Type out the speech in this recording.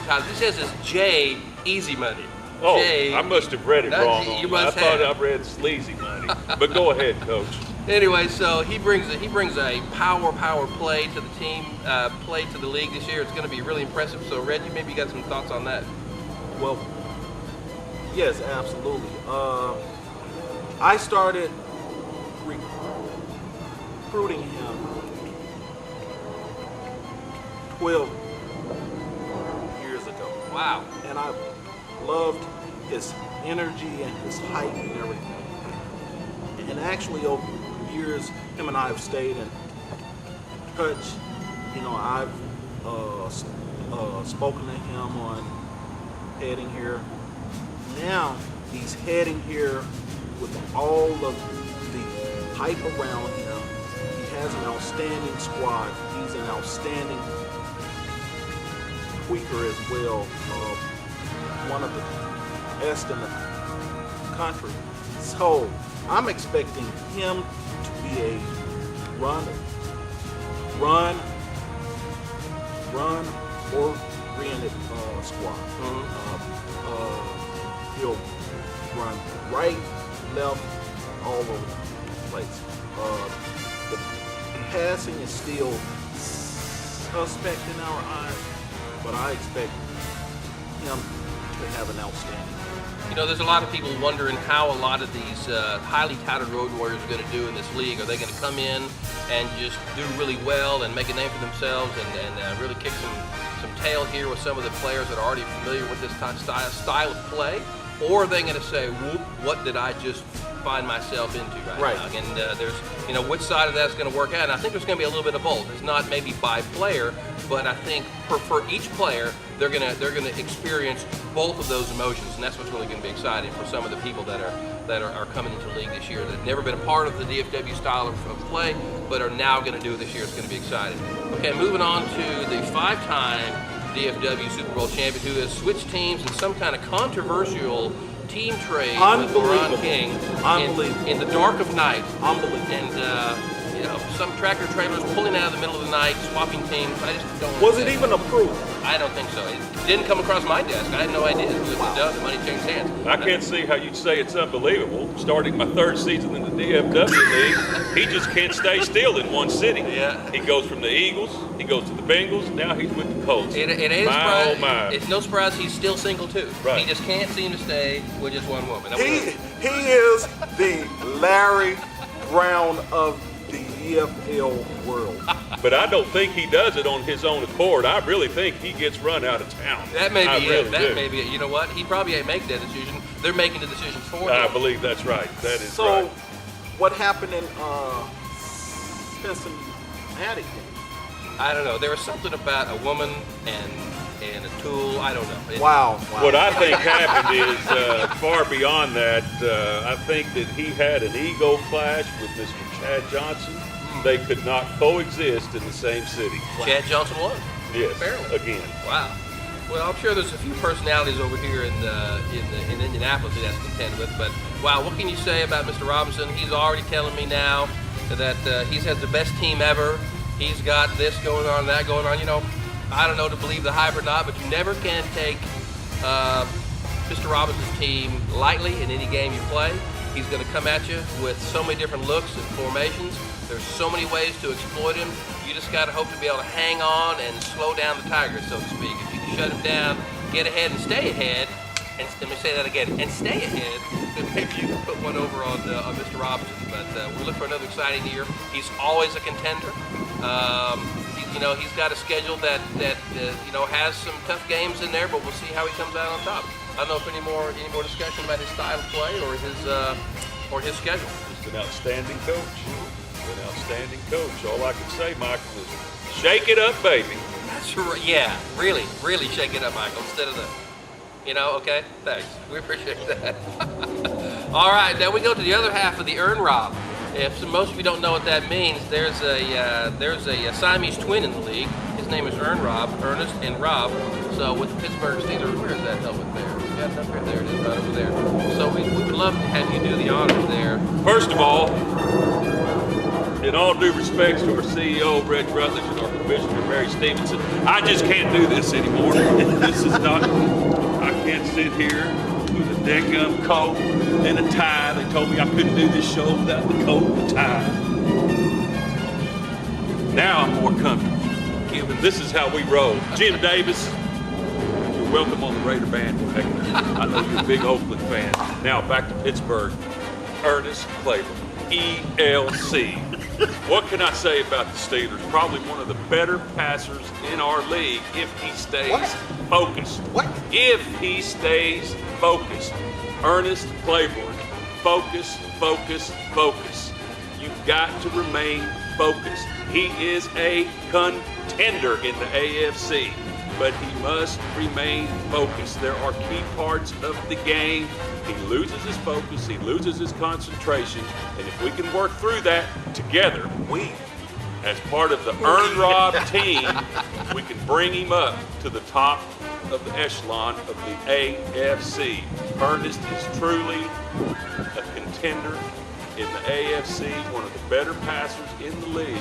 title. He says it's J Easy Money. Oh, J, I must have read it wrong. I thought I read Sleazy Money. But go ahead, Coach. Anyway, so he brings a power play to the team, play to the league this year. It's going to be really impressive. So, Reggie, maybe you got some thoughts on that. Well, yes, absolutely. I started recruiting him 12 years ago. Wow. And I loved his energy and his height and everything. And actually, over the years, him and I have stayed in touch. You know, I've spoken to him on heading here. Now he's heading here with all of the hype around him. He has an outstanding squad. He's an outstanding tweaker as well. One of the best in the country. So I'm expecting him to be a run-oriented squad. He'll run right, left, all over the place. The passing is still suspect in our eyes, but I expect him to have an outstanding year. You know, there's a lot of people wondering how a lot of these highly touted road warriors are going to do in this league. Are they going to come in and just do really well and make a name for themselves and really kick some tail here with some of the players that are already familiar with this style of play? Or are they going to say, whoop, what did I just find myself into right now? And there's, you know, which side of that's going to work out. And I think there's going to be a little bit of both. It's not maybe by player, but I think for each player, they're going to experience both of those emotions, and that's what's really going to be exciting for some of the people that are coming into the league this year that have never been a part of the DFW style of play, but are now going to do it this year. It's going to be exciting. Okay, moving on to the 5-time DFW Super Bowl champion who has switched teams in some kind of controversial team trade with LeBron King in the dark of night. Unbelievable. And you know, some tractor trailers pulling out of the middle of the night, swapping teams. I just don't. Was it even approved? I don't think so. It didn't come across my desk. I had no idea. It was done. The money changed hands. I can't see how you'd say it's unbelievable. Starting my 3rd season in the DFW league, he just can't stay still in one city. Yeah. He goes from the Eagles, he goes to the Bengals, now he's with the Colts. It ain't my, surprise. oh my. It's no surprise he's still single too. Right. He just can't seem to stay with just one woman. He is the Larry Brown of the EFL world. But I don't think he does it on his own accord. I really think he gets run out of town. That may be it. That may be it. You know what? He probably ain't making that decision. They're making the decision for him. I believe that's right. That is so, right. What happened in Cincinnati? I don't know. There was something about a woman and a tool. I don't know. Wow. What I think happened is far beyond that. I think that he had an ego clash with Mr. Chad Johnson. They could not coexist in the same city. Chad Johnson won. Yes. Apparently. Again. Wow. Well, I'm sure there's a few personalities over here in Indianapolis that that's contend with. But wow, what can you say about Mr. Robinson? He's already telling me now that he's had the best team ever. He's got this going on, that going on. You know, I don't know to believe the hype or not, but you never can take Mr. Robinson's team lightly in any game you play. He's going to come at you with so many different looks and formations. There's so many ways to exploit him. You just got to hope to be able to hang on and slow down the Tigers, so to speak. If you can shut him down, get ahead and stay ahead, and let me say that again, and stay ahead, then maybe you can put one over on Mr. Robinson. But we look for another exciting year. He's always a contender. He's got a schedule that has some tough games in there, but we'll see how he comes out on top. I don't know if any more discussion about his style of play or his schedule. Just an outstanding coach. An outstanding coach. All I can say, Michael, is shake it up, baby. That's right. Yeah, really, really shake it up, Michael, instead of okay? Thanks. We appreciate that. All right, now we go to the other half of the Earn Rob. If most of you don't know what that means, there's a Siamese twin in the league. His name is Ernest and Rob. So with the Pittsburgh Steelers, where is that helmet there? Yeah, it's up here. There it is, right over there. So we would love to have you do the honors there. First of all, in all due respects to our CEO, Reg Rutledge, and our Commissioner, Mary Stevenson, I just can't do this anymore. This is not, I can't sit here with a dead gum coat and a tie. They told me I couldn't do this show without the coat and the tie. Now I'm more comfortable. This is how we roll. Jim Davis, you're welcome on the Raider bandwagon. I know you're a big Oakland fan. Now back to Pittsburgh. Ernest Claiborne, ELC. What can I say about the Steelers? Probably one of the better passers in our league if he stays focused. If he stays focused. Ernest Claiborne, focus, focus, focus. You've got to remain focused. He is a contender in the AFC, but he must remain focused. There are key parts of the game. He loses his focus, he loses his concentration, and if we can work through that together, we, as part of the Earn Rob team, we can bring him up to the top of the echelon of the AFC. Ernest is truly a contender in the AFC, one of the better passers in the league.